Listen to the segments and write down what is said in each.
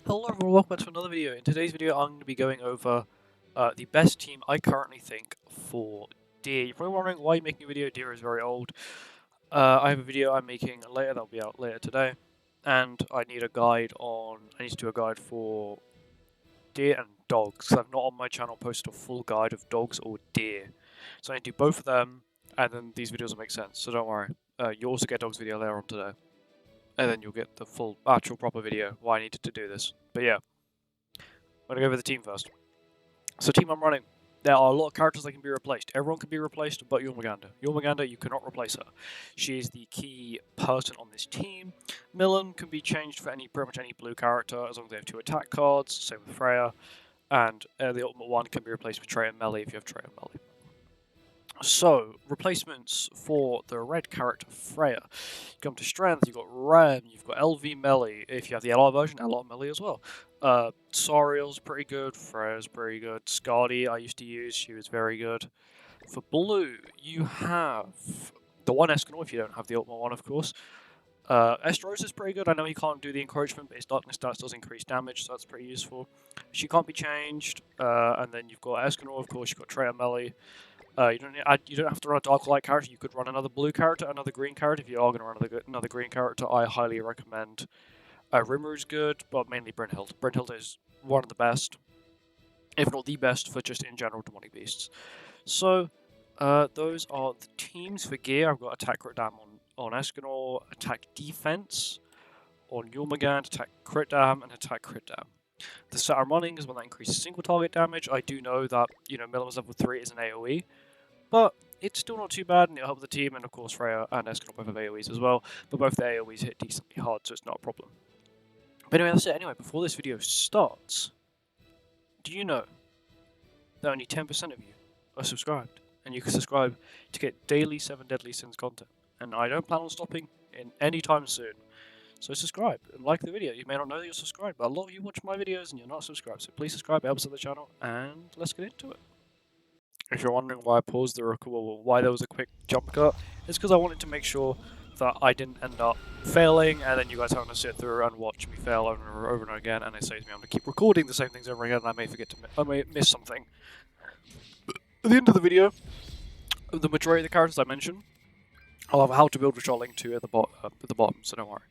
Hello everyone, welcome back to another video. In today's video I'm going to be going over the best team I currently think for Deer. You're probably wondering why you're making a video. Deer is very old. I have a video I'm making later, that'll be out later today. And I need to do a guide for deer and dogs. I've not on my channel posted a full guide of dogs or deer. So I need to do both of them, and then these videos will make sense, so don't worry. You'll also get a dogs video later on today. And then you'll get the full, actual, proper video why I needed to do this. But yeah, I'm going to go over the team first. So team I'm running, there are a lot of characters that can be replaced. Everyone can be replaced but Jormungand. Jormungand, you cannot replace her. She is the key person on this team. Milim can be changed for pretty much any blue character as long as they have 2 attack cards, same with Freyja. And the ultimate one can be replaced with TMeli if you have TMeli. So, replacements for the red character Freyja. You come to strength, you've got Ren, you've got LV Meli. If you have the LR version, LR Meli as well. Sariel's pretty good, Freyja's pretty good. Skadi I used to use, she was very good. For blue, you have the one Escanor if you don't have the ultimate one, of course. Esta is pretty good. I know he can't do the encroachment, but his darkness stats does increase damage, so that's pretty useful. She can't be changed. And then you've got Escanor, of course, you've got TMeli. You don't have to run a dark light character. You could run another blue character, another green character. If you are going to run another green character, I highly recommend. Rimru's good, but mainly Brunhild. Brunhild is one of the best, if not the best, for just in general demonic beasts. So those are the teams for gear. I've got attack crit dam on Escanor, attack defense on Jormungand, attack crit dam, and attack crit dam. The set I'm running is one that increases single target damage. I do know that Milim's level 3 is an AoE, but it's still not too bad, and it'll help the team. And of course, Freyja and Escanor both have AoEs as well, but both the AoEs hit decently hard, so it's not a problem. But anyway, that's it. Anyway, before this video starts, do you know that only 10% of you are subscribed? And you can subscribe to get daily 7 Deadly Sins content. And I don't plan on stopping in any time soon. So subscribe and like the video. You may not know that you're subscribed, but a lot of you watch my videos and you're not subscribed. So please subscribe, it helps out the channel, and let's get into it. If you're wondering why I paused the record, or why there was a quick jump cut, it's because I wanted to make sure that I didn't end up failing, and then you guys having to sit through and watch me fail over and again, and it saves me having to keep recording the same things over again, and I may miss something. At the end of the video, the majority of the characters I mentioned, I'll have how to build, which I'll link to at the bottom, so don't worry.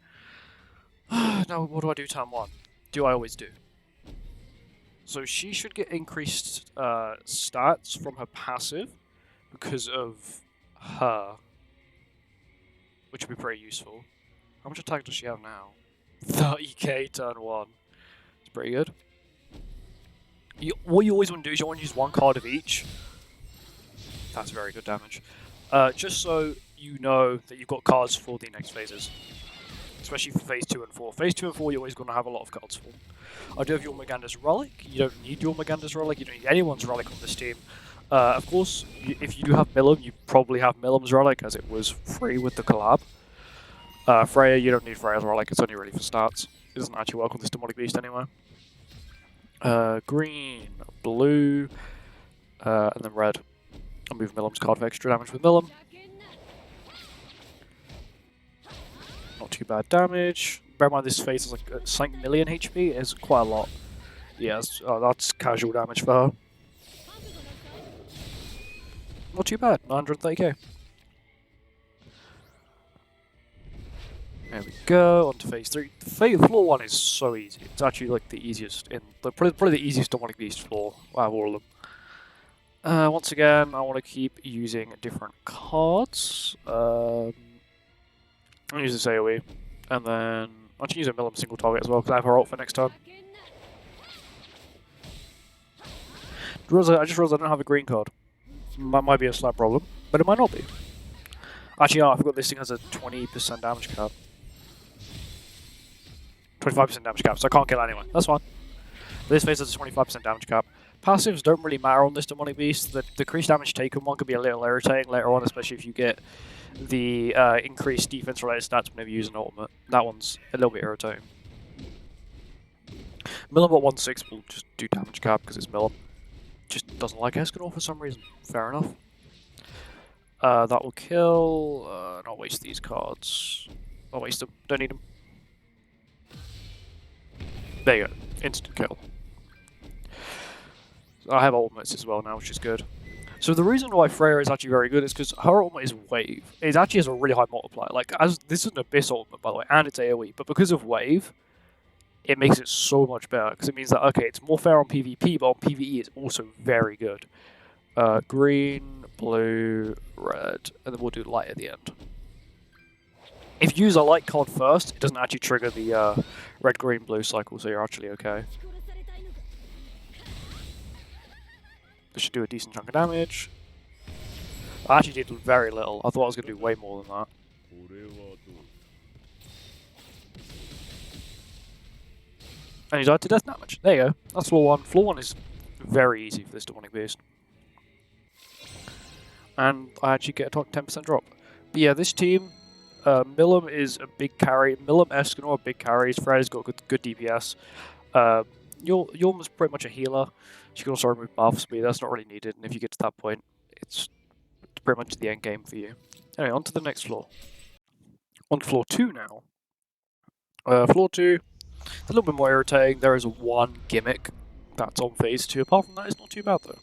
Now, what do I do time 1? Do I always do? So she should get increased stats from her passive because of her, which would be pretty useful. How much attack does she have now? 30k turn 1. It's pretty good. What you always want to do is you want to use 1 card of each. That's very good damage. Just so you know that you've got cards for the next phases. Especially for phase 2 and 4. Phase 2 and 4 you're always going to have a lot of cards for. I do have Jormunganda's Relic. You don't need Jormunganda's Relic. You don't need anyone's Relic on this team. Of course, if you do have Milim, you probably have Milim's Relic, as it was free with the collab. Freyja, you don't need Freyja's Relic. It's only really for stats. It doesn't actually work on this demonic beast anyway. Green, blue, and then red. I'll move Milim's card for extra damage with Milim. Not too bad damage. Bear in mind this phase is like 5 million HP, is quite a lot. Yeah, that's casual damage for her. Not too bad, 930k. There we go, on to phase 3. The floor 1 is so easy. It's actually like the easiest, probably the easiest demonic beast floor out of all of them. Once again, I want to keep using different cards. I'll use this AoE, and then I can use a Milim single target as well, because I have her ult for next turn. I just realized I don't have a green card. That might be a slight problem, but it might not be. Actually, no, I forgot this thing has a 20% damage cap. 25% damage cap, so I can't kill anyone. That's fine. This phase has a 25% damage cap. Passives don't really matter on this demonic beast. The decreased damage taken one could be a little irritating later on, especially if you get the increased defense related stats whenever you use an ultimate. That one's a little bit irritating. Milim at 1/6 will just do damage cap because it's Milim. Just doesn't like Escanor for some reason. Fair enough. That will kill. Not waste these cards. I'll waste them. Don't need them. There you go. Instant kill. I have ultimates as well now, which is good. So the reason why Freyja is actually very good is because her ultimate is Wave. It actually has a really high multiplier. Like, as this is an Abyss ultimate, by the way, and it's AoE, but because of Wave, it makes it so much better, because it means that, okay, it's more fair on PvP, but on PvE it's also very good. Green, blue, red, and then we'll do light at the end. If you use a light card first, it doesn't actually trigger the red, green, blue cycle, so you're actually okay. This should do a decent chunk of damage. I actually did very little. I thought I was going to do way more than that. And he died to death damage. There you go. That's floor 1. Floor 1 is very easy for this demonic beast. And I actually get a 10% drop. But yeah, this team, Milim is a big carry. Milim, Escanor are big carries. Freyja's got good DPS. Jormungand's pretty much a healer. She can also remove buffs, but that's not really needed. And if you get to that point, it's pretty much the end game for you. Anyway, on to the next floor. On to floor 2 now. Floor 2, it's a little bit more irritating. There is one gimmick that's on phase 2. Apart from that, it's not too bad though.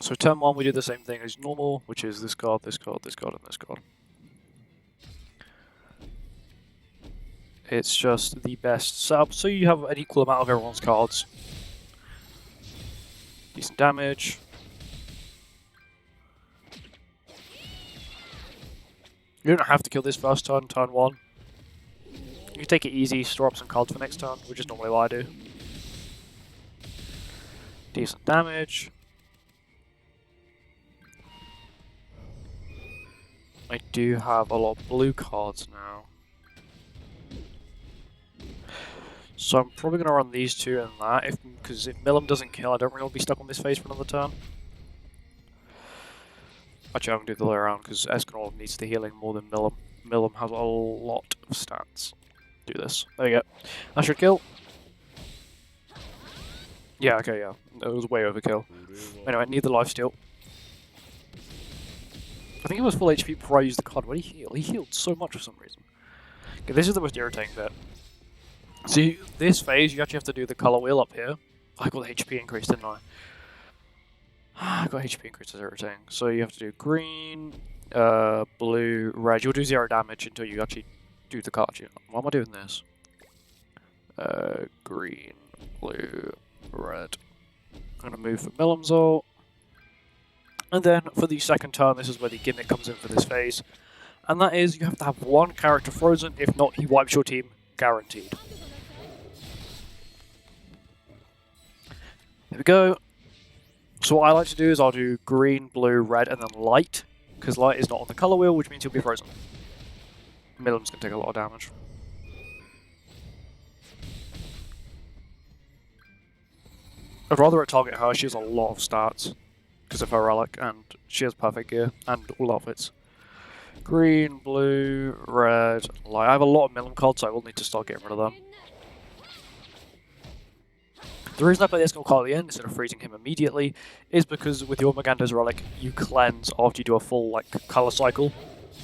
So turn 1, we do the same thing as normal, which is this card, this card, this card, and this card. It's just the best setup, so you have an equal amount of everyone's cards. Decent damage. You don't have to kill this first turn, turn 1. You can take it easy, store up some cards for next turn, which is normally what I do. Decent damage. I do have a lot of blue cards now. So I'm probably going to run these two and that, because if Milim doesn't kill, I don't really want to be stuck on this phase for another turn. Actually, I'm going to do the other way around, because Escanor needs the healing more than Milim. Milim has a lot of stats. Do this. There you go. That should kill. Yeah, okay, yeah. It was way overkill. Anyway, I need the lifesteal. I think it was full HP before I used the card. What did he heal? He healed so much for some reason. Okay, this is the most irritating bit. See, this phase, you actually have to do the color wheel up here. I got the HP increase, didn't I? I got HP increase, that's irritating. So you have to do green, blue, red. You'll do 0 damage until you actually do the card. Why am I doing this? Green, blue, red. I'm going to move for Milim's ult. And then for the second turn, this is where the gimmick comes in for this phase. And that is, you have to have one character frozen, if not, he wipes your team, guaranteed. There we go. So what I like to do is I'll do green, blue, red, and then light, because light is not on the color wheel, which means he'll be frozen. Milim's going to take a lot of damage. I'd rather target her, she has a lot of stats because of her relic, and she has perfect gear and all outfits. Green, blue, red, light. I have a lot of Milim cards, so I will need to start getting rid of them. The reason I play the Escanor card at the end instead of freezing him immediately is because with Jormungand's relic, you cleanse after you do a full color cycle,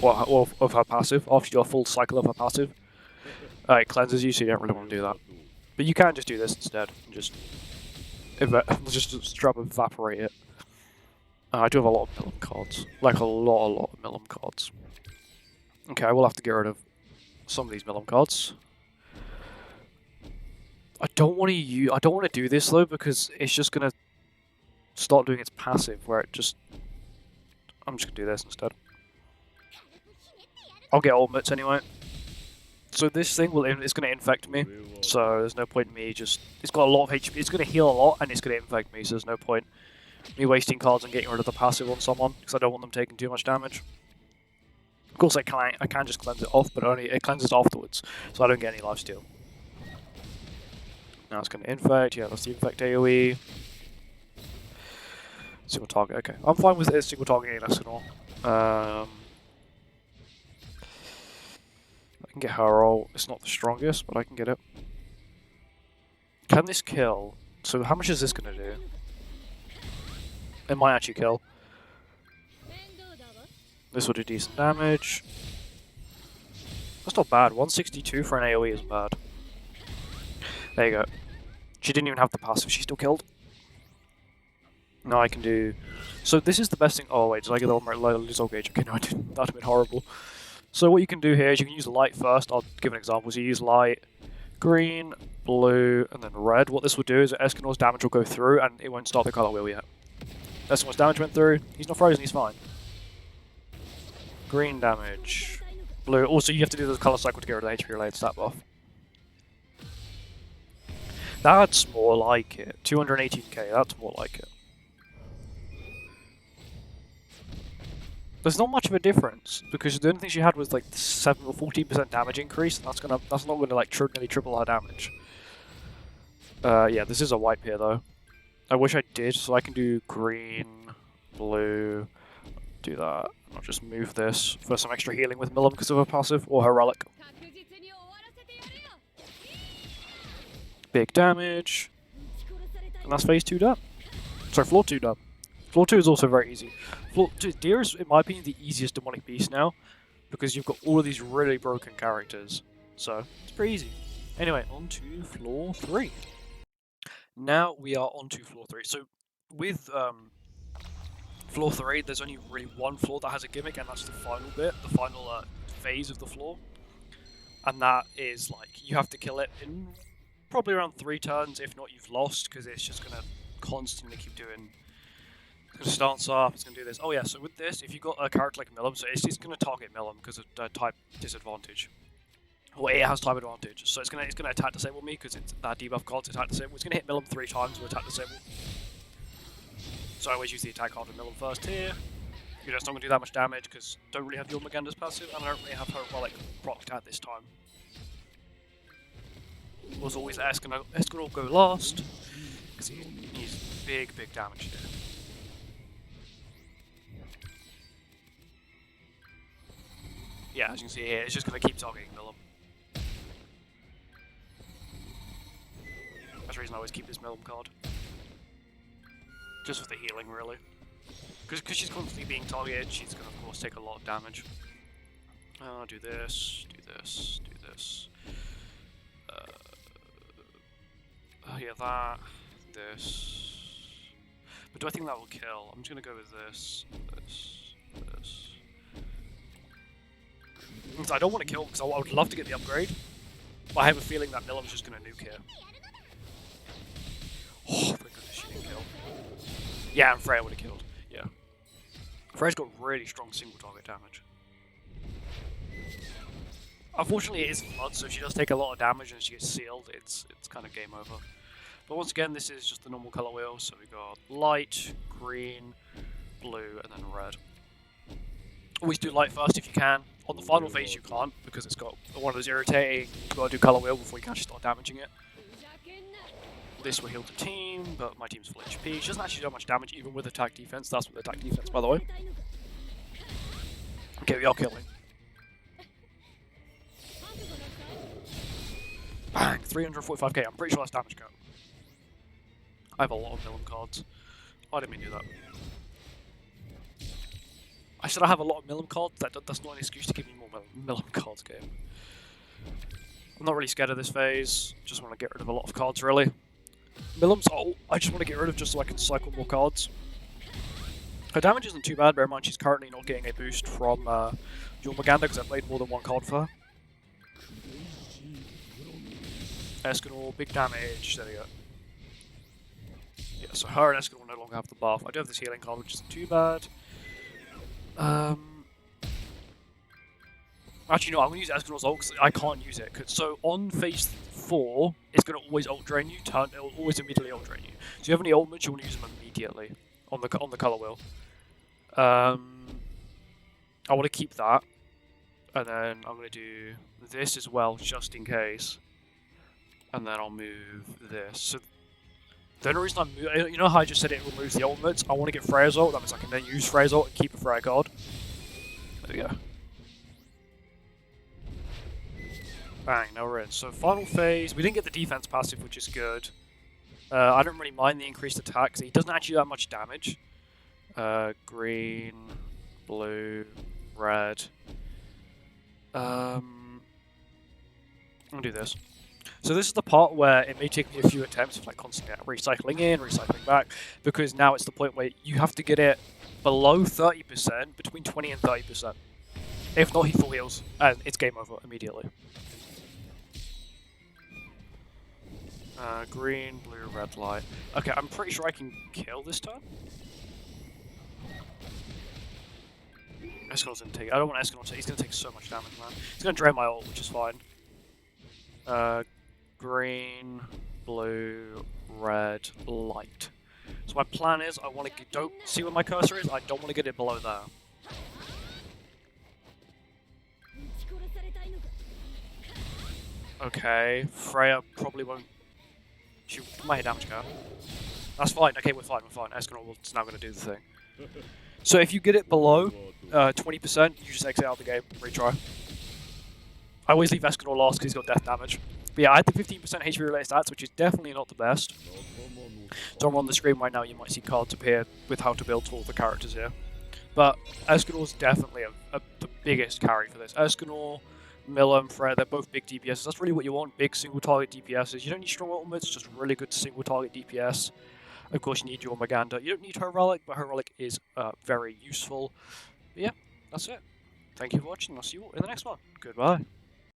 or of her passive. After you do a full cycle of her passive, it cleanses you, so you don't really want to do that. But you can just do this instead, and just straight up evaporate it. I do have a lot of Milim cards, like a lot of Milim cards. Okay, I will have to get rid of some of these Milim cards. I don't want to do this though, because it's just gonna start doing its passive, where it just. I'm just gonna do this instead. I'll get ultimates anyway. So this thing it's gonna infect me. So there's no point in me just. It's got a lot of HP. It's gonna heal a lot, and it's gonna infect me. So there's no point me wasting cards and getting rid of the passive on someone, because I don't want them taking too much damage. Of course, I can just cleanse it off, but it cleanses afterwards, so I don't get any lifesteal. Now it's going to infect. Yeah, that's the infect AoE. Single target. Okay, I'm fine with this single target in Escanor. I can get her ult. It's not the strongest, but I can get it. Can this kill? So how much is this going to do? It might actually kill. This will do decent damage. That's not bad. 162 for an AoE isn't bad. There you go. She didn't even have the passive. She still killed. Now I can do... So this is the best thing... Oh wait, did I get the one right Lizzo gauge? Okay, no I didn't. That would have been horrible. So what you can do here is you can use light first. I'll give an example. So you use light, green, blue, and then red. What this will do is Escanor's damage will go through and it won't start the colour wheel yet. Escanor's damage went through. He's not frozen, he's fine. Green damage. Blue. Also, you have to do the colour cycle to get rid of the HP related stat buff. That's more like it. 218k, that's more like it. There's not much of a difference because the only thing she had was like 7 or 14% damage increase, and that's not gonna like nearly triple her damage. Yeah, this is a wipe here though. I wish I did, so I can do green, blue, do that. I'll just move this for some extra healing with Milim because of her passive or her relic. Big damage, and that's phase 2 done. Sorry, floor 2 done. Floor 2 is also very easy. Floor 2, Deer is, in my opinion, the easiest demonic beast now, because you've got all of these really broken characters. So, it's pretty easy. Anyway, on to floor 3. Now we are on to floor 3. So, with floor 3, there's only really one floor that has a gimmick, and that's the final bit, the final phase of the floor. And that is, like, you have to kill it in probably around 3 turns, if not you've lost, because it's just going to constantly keep doing... It's going to stance up, it's going to do this. Oh yeah, so with this, if you've got a character like Milim, so it's going to target Milim because of type disadvantage. Well, it has type advantage, so it's going to attack disable me because it's that debuff card to attack disable. It's going to hit Milim 3 times with attack disable. So I always use the attack card with Milim first here. You know, it's not going to do that much damage because I don't really have Jormungand as passive, and I don't really have her relic procced at this time. Was always Escanor will go last because he's big damage here. Yeah, as you can see here, it's just going to keep targeting Milim. That's the reason I always keep this Milim card. Just for the healing, really. Because she's constantly being targeted, she's going to, of course, take a lot of damage. Do this, do this, do this. Yeah, that, this. But do I think that will kill? I'm just going to go with this, this, this. I don't want to kill because I would love to get the upgrade, but I have a feeling that Milim's just going to nuke here. Oh, thank goodness she didn't kill. Yeah, and Freyja would have killed. Yeah. Freyja's got really strong single target damage. Unfortunately, it is Flood, so if she does take a lot of damage and she gets sealed, it's kind of game over. But once again, this is just the normal color wheel, so we got light, green, blue, and then red. Always do light first if you can. On the final phase you can't, because it's got one of those irritating, you've got to do colour wheel before you can actually start damaging it. This will heal the team, but my team's full HP. She doesn't actually do much damage even with attack defense. That's with attack defense, by the way. Okay, we are killing. Bang! 345k. I'm pretty sure that's damage count. I have a lot of Milim cards. Oh, I didn't mean to do that. I said I have a lot of Milim cards. That's not an excuse to give me more Milim cards, game. I'm not really scared of this phase. Just want to get rid of a lot of cards, really. Milim's ult, I just want to get rid of just so I can cycle more cards. Her damage isn't too bad, bear in mind she's currently not getting a boost from Jormungand because I played more than one card for her. Escanor, big damage, there we go. Yeah, so her and Escanor no longer have the buff. I do have this healing card, which isn't too bad. Actually, no, I'm going to use Escanor's ult because I can't use it. So on phase 4, it's going to always ult drain you. It will always immediately ult drain you. So if you have any ultimates, you want to use them immediately on the color wheel. I want to keep that, and then I'm going to do this as well, just in case. And then I'll move this. So the only reason you know how I just said it removes the ultimates? I want to get Freyja's ult. That means I can then use Freyja's ult and keep a Freyja card. There we go. Bang, now we're in. So final phase, we didn't get the defense passive, which is good. I don't really mind the increased attack, because he doesn't actually do that much damage. Green, blue, red. I'm gonna do this. So this is the part where it may take me a few attempts of like constantly recycling in, recycling back, because now it's the point where you have to get it below 30%, between 20 and 30%. If not, he full heals, and it's game over immediately. Green, blue, red light. Okay, I'm pretty sure I can kill this turn. Escanor's gonna take. I don't want Escanor to. He's gonna take so much damage, man. He's gonna drain my ult, which is fine. Green, blue, red, light. So my plan is, I want to don't see where my cursor is. I don't want to get it below there. Okay, Freyja probably won't. She might hit damage cap. That's fine. Okay, we're fine. We're fine. Escanor is now going to do the thing. So if you get it below 20%, you just exit out of the game, retry. I always leave Escanor last because he's got death damage. But yeah, I had the 15% HP related stats, which is definitely not the best. So I'm on the screen right now, you might see cards appear with how to build all the characters here. But Escanor's definitely the biggest carry for this. Escanor, Milim, Freyr, they're both big DPSs. That's really what you want, big single target DPSs. You don't need strong ultimates, just really good single target DPS. Of course, you need Jormungand. You don't need her relic, but her relic is very useful. But yeah, that's it. Thank you for watching. I'll see you all in the next one. Goodbye.